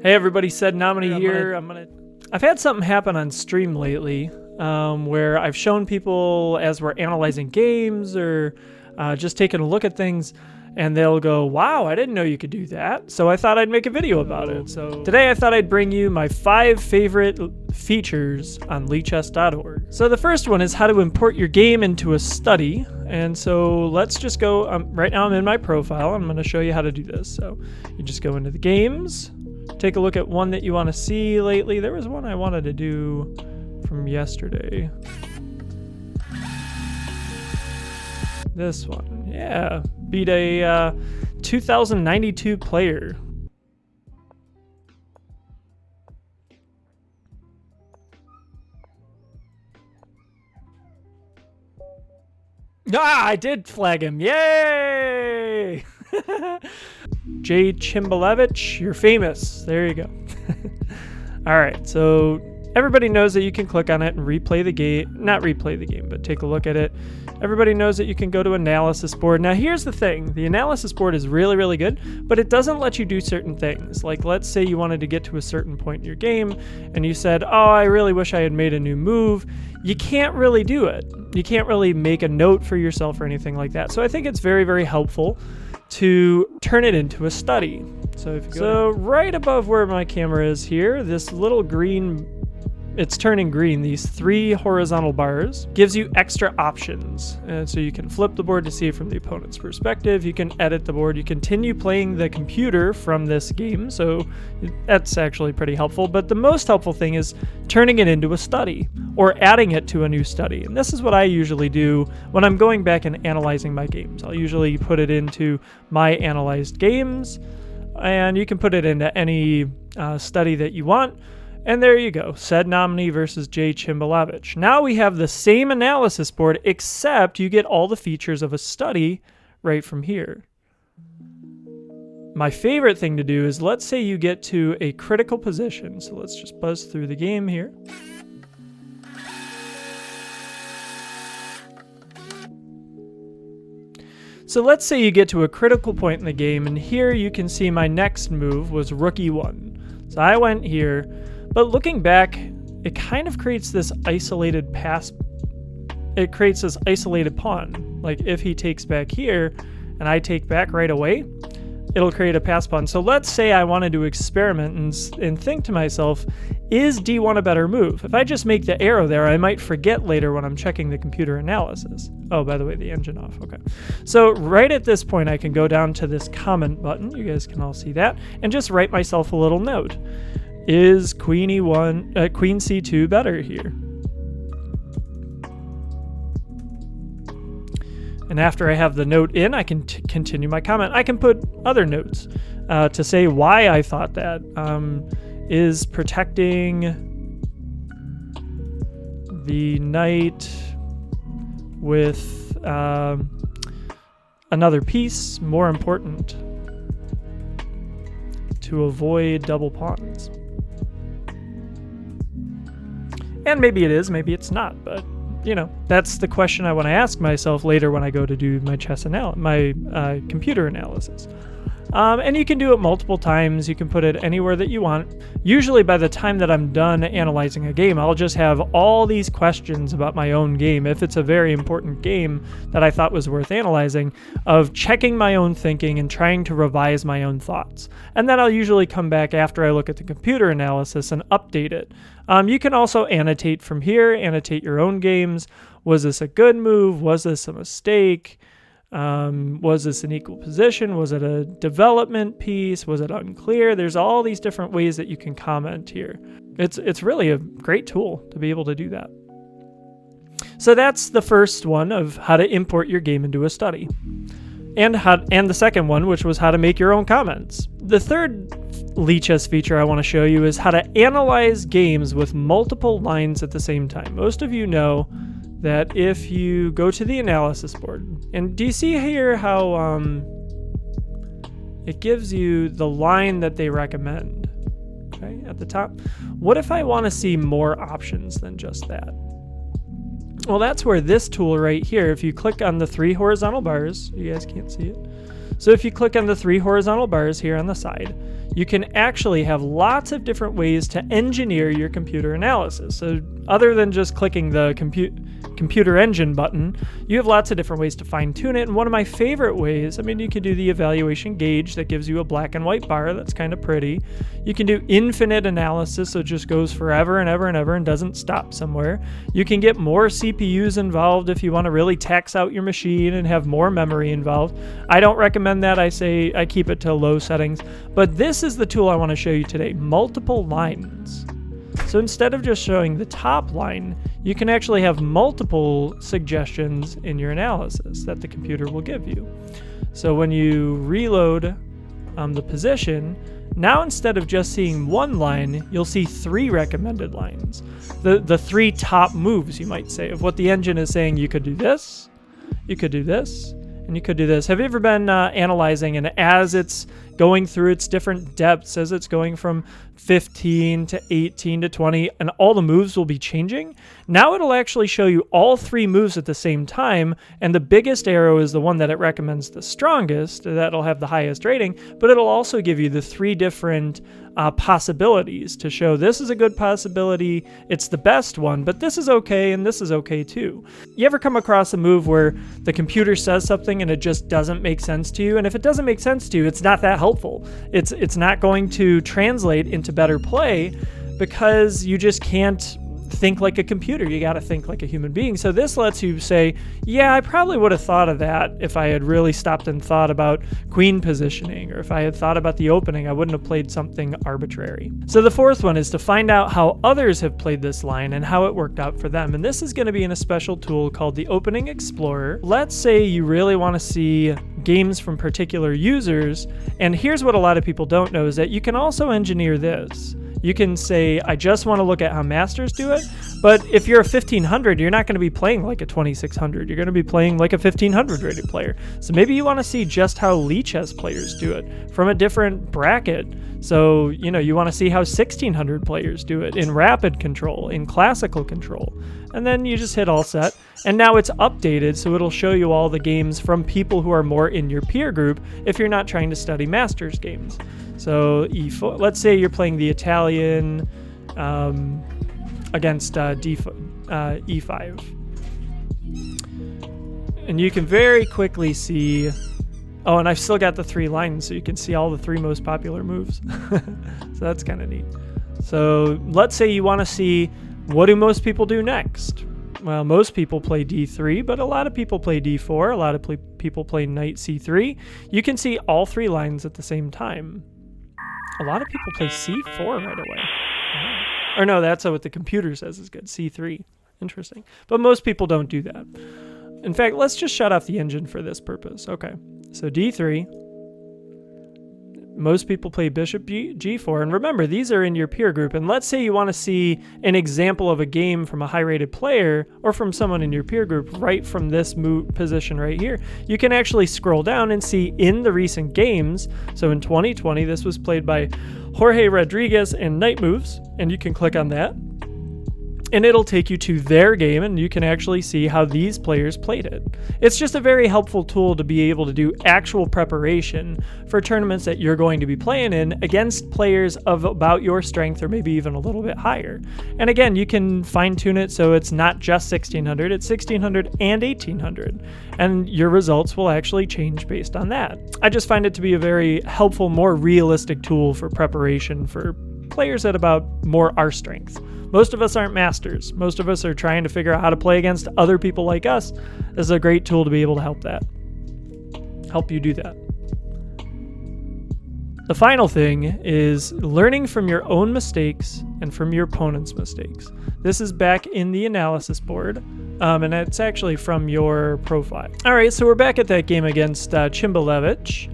Hey everybody, SedNomini here. I've had something happen on stream lately where I've shown people as we're analyzing games or just taking a look at things, and they'll go, wow, I didn't know you could do that. So I thought I'd make a video about it. So today I thought I'd bring you my 5 favorite features on LeChess.org. So the first one is how to import your game into a study. And so let's just go, right now I'm in my profile. I'm going to show you how to do this. So you just go into the games, take a look at one that you want to see lately. There was one I wanted to do from yesterday. This one, yeah. Beat a 2092 player. Ah, I did flag him. Yay! J. Chimbalevich, you're famous. There you go. All right, so everybody knows that you can click on it and replay the game. Not replay the game, but take a look at it. Everybody knows that you can go to analysis board. Now here's the thing. The analysis board is really, really good, but it doesn't let you do certain things. Like let's say you wanted to get to a certain point in your game and you said, oh, I really wish I had made a new move. You can't really do it. You can't really make a note for yourself or anything like that. So I think it's very, very helpful to turn it into a study. So if you go right above where my camera is here, this little green, it's turning green, these 3 horizontal bars gives you extra options. And so you can flip the board to see it from the opponent's perspective. You can edit the board. You continue playing the computer from this game. So that's actually pretty helpful. But the most helpful thing is turning it into a study or adding it to a new study. And this is what I usually do when I'm going back and analyzing my games. I'll usually put it into my analyzed games, and you can put it into any study that you want. And there you go, SedNomini versus J. Chimbalevich. Now we have the same analysis board, except you get all the features of a study right from here. My favorite thing to do is, let's say you get to a critical position. So let's just buzz through the game here. So let's say you get to a critical point in the game, and here you can see my next move was rook e1. So I went here. But looking back, it kind of creates this isolated pass. It creates this isolated pawn. Like if he takes back here and I take back right away, it'll create a pass pawn. So let's say I wanted to experiment and think to myself, is d1 a better move? If I just make the arrow there, I might forget later when I'm checking the computer analysis. Oh, by the way, the engine off. Okay. So right at this point, I can go down to this comment button. You guys can all see that, and just write myself a little note. Is queen e1, queen c2 better here? And after I have the note in, I can continue my comment. I can put other notes to say why I thought that. Is protecting the knight with another piece more important to avoid double pawns? And maybe it is, maybe it's not, but you know, that's the question I want to ask myself later when I go to do my computer analysis. And you can do it multiple times. You can put it anywhere that you want. Usually by the time that I'm done analyzing a game, I'll just have all these questions about my own game, if it's a very important game that I thought was worth analyzing, of checking my own thinking and trying to revise my own thoughts. And then I'll usually come back after I look at the computer analysis and update it. You can also annotate from here, annotate your own games. Was this a good move? Was this a mistake? Was this an equal position? Was it a development piece? Was it unclear? There's all these different ways that you can comment here. It's really a great tool to be able to do that. So that's the first one of how to import your game into a study. And the second one, which was how to make your own comments. The third LeChess feature I want to show you is how to analyze games with multiple lines at the same time. Most of you know that if you go to the analysis board, and do you see here how it gives you the line that they recommend, okay, at the top? What if I want to see more options than just that? Well, that's where this tool right here, if you click on the 3 horizontal bars, you guys can't see it. So if you click on the 3 horizontal bars here on the side, you can actually have lots of different ways to engineer your computer analysis. So other than just clicking the computer engine button, you have lots of different ways to fine tune it. And one of my favorite ways, I mean, you can do the evaluation gauge that gives you a black and white bar. That's kind of pretty. You can do infinite analysis, so it just goes forever and ever and ever and doesn't stop somewhere. You can get more CPUs involved if you want to really tax out your machine and have more memory involved. I don't recommend that. I say I keep it to low settings. But this is the tool I want to show you today, multiple lines. So instead of just showing the top line, you can actually have multiple suggestions in your analysis that the computer will give you. So when you reload the position, now instead of just seeing one line, you'll see 3 recommended lines. The 3 top moves, you might say, of what the engine is saying. You could do this, you could do this, and you could do this. Have you ever been analyzing, and as it's going through its different depths, as it's going from 15 to 18 to 20, and all the moves will be changing? Now it'll actually show you all 3 moves at the same time, and the biggest arrow is the one that it recommends the strongest, that'll have the highest rating, but it'll also give you the 3 different possibilities to show this is a good possibility, it's the best one, but this is okay, and this is okay too. You ever come across a move where the computer says something and it just doesn't make sense to you? And if it doesn't make sense to you, it's not that helpful. It's not going to translate into better play because you just can't think like a computer. You got to think like a human being. So this lets you say, yeah, I probably would have thought of that if I had really stopped and thought about queen positioning, or if I had thought about the opening, I wouldn't have played something arbitrary. So the 4th one is to find out how others have played this line and how it worked out for them. And this is going to be in a special tool called the Opening Explorer. Let's say you really want to see games from particular users. And here's what a lot of people don't know is that you can also engineer this. You can say, I just want to look at how masters do it, but if you're a 1500, you're not going to be playing like a 2600. You're going to be playing like a 1500 rated player. So maybe you want to see just how Lichess players do it from a different bracket. So, you want to see how 1600 players do it in rapid control, in classical control. And then you just hit all set. And now it's updated, so it'll show you all the games from people who are more in your peer group if you're not trying to study masters games. So E4, let's say you're playing the Italian against E5. And you can very quickly see, oh, and I've still got the 3 lines, so you can see all the 3 most popular moves. So that's kind of neat. So let's say you want to see, what do most people do next? Well, most people play D3, but a lot of people play D4. A lot of people play Knight C3. You can see all 3 lines at the same time. A lot of people play C4 right away. Or no, that's what the computer says is good. C3. Interesting. But most people don't do that. In fact, let's just shut off the engine for this purpose. Okay. So D3. Most people play bishop G4. And remember, these are in your peer group. And let's say you want to see an example of a game from a high-rated player or from someone in your peer group right from this position right here. You can actually scroll down and see in the recent games. So in 2020, this was played by Jorge Rodriguez and Knight Moves. And you can click on that. And it'll take you to their game, and you can actually see how these players played it. It's just a very helpful tool to be able to do actual preparation for tournaments that you're going to be playing in against players of about your strength or maybe even a little bit higher. And again, you can fine-tune it so it's not just 1600, it's 1600 and 1800. And your results will actually change based on that. I just find it to be a very helpful, more realistic tool for preparation for players at about more our strength. Most of us aren't masters. Most of us are trying to figure out how to play against other people like us. This is a great tool to be able to help you do that. The final thing is learning from your own mistakes and from your opponent's mistakes. This is back in the analysis board, and it's actually from your profile. All right, so we're back at that game against Chimbalevich.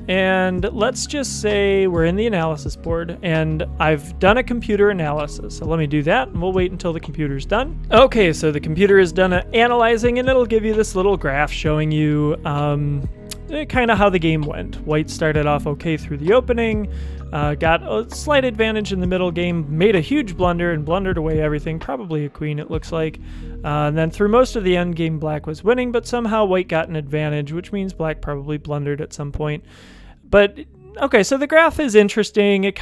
And let's just say we're in the analysis board and I've done a computer analysis. So let me do that and we'll wait until the computer's done. Okay, so the computer is done analyzing and it'll give you this little graph showing you kind of how the game went. White started off okay through the opening, got a slight advantage in the middle game, made a huge blunder and blundered away everything, probably a queen it looks like. And then through most of the end game, black was winning, but somehow white got an advantage, which means black probably blundered at some point. But Okay, so the graph is interesting. It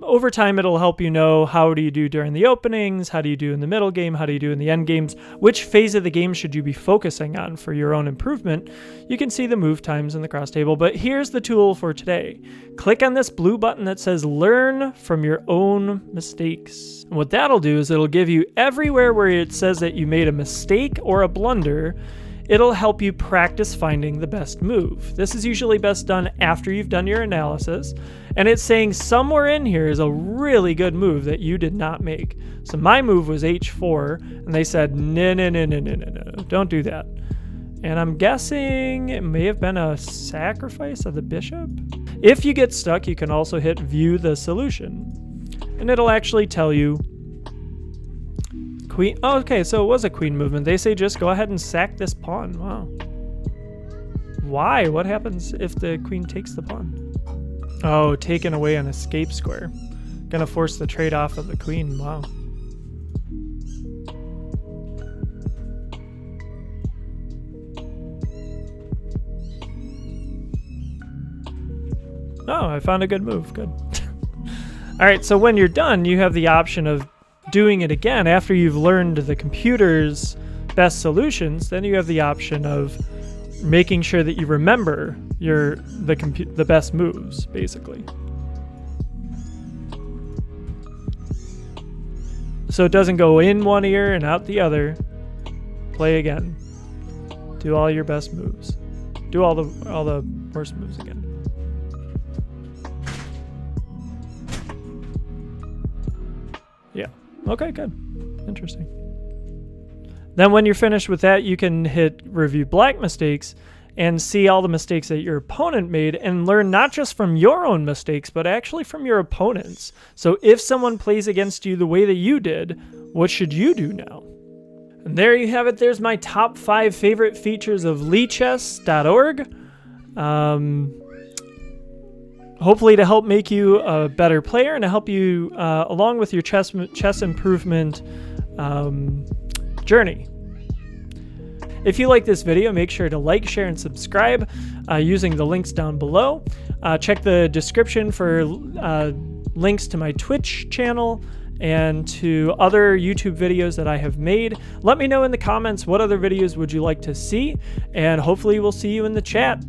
over time, it'll help you know how do you do during the openings, how do you do in the middle game, how do you do in the end games, which phase of the game should you be focusing on for your own improvement. You can see the move times in the cross table, but here's the tool for today. Click on this blue button that says learn from your own mistakes. And what that'll do is it'll give you everywhere where it says that you made a mistake or a blunder, it'll help you practice finding the best move. This is usually best done after you've done your analysis, and it's saying somewhere in here is a really good move that you did not make. So my move was h4, and they said, no, don't do that. And I'm guessing it may have been a sacrifice of the bishop. If you get stuck, you can also hit view the solution, and it'll actually tell you queen. Oh, okay, so it was a queen movement. They say just go ahead and sack this pawn. Wow. Why? What happens if the queen takes the pawn? Oh, taken away an escape square. Gonna force the trade-off of the queen. Wow. Oh, I found a good move. Good. All right, so when you're done, you have the option of doing it again. After you've learned the computer's best solutions, then you have the option of making sure that you remember the best moves, basically. So it doesn't go in one ear and out the other. Play again. Do all your best moves. Do all the worst moves again. Yeah. Okay, good. Interesting. Then when you're finished with that, you can hit review black mistakes and see all the mistakes that your opponent made and learn not just from your own mistakes, but actually from your opponent's. So if someone plays against you the way that you did, what should you do now? And there you have it. There's my top 5 favorite features of lichess.org. Hopefully to help make you a better player and to help you along with your chess improvement journey. If you like this video, make sure to like, share, and subscribe using the links down below. Check the description for links to my Twitch channel and to other YouTube videos that I have made. Let me know in the comments what other videos would you like to see, and hopefully we'll see you in the chat.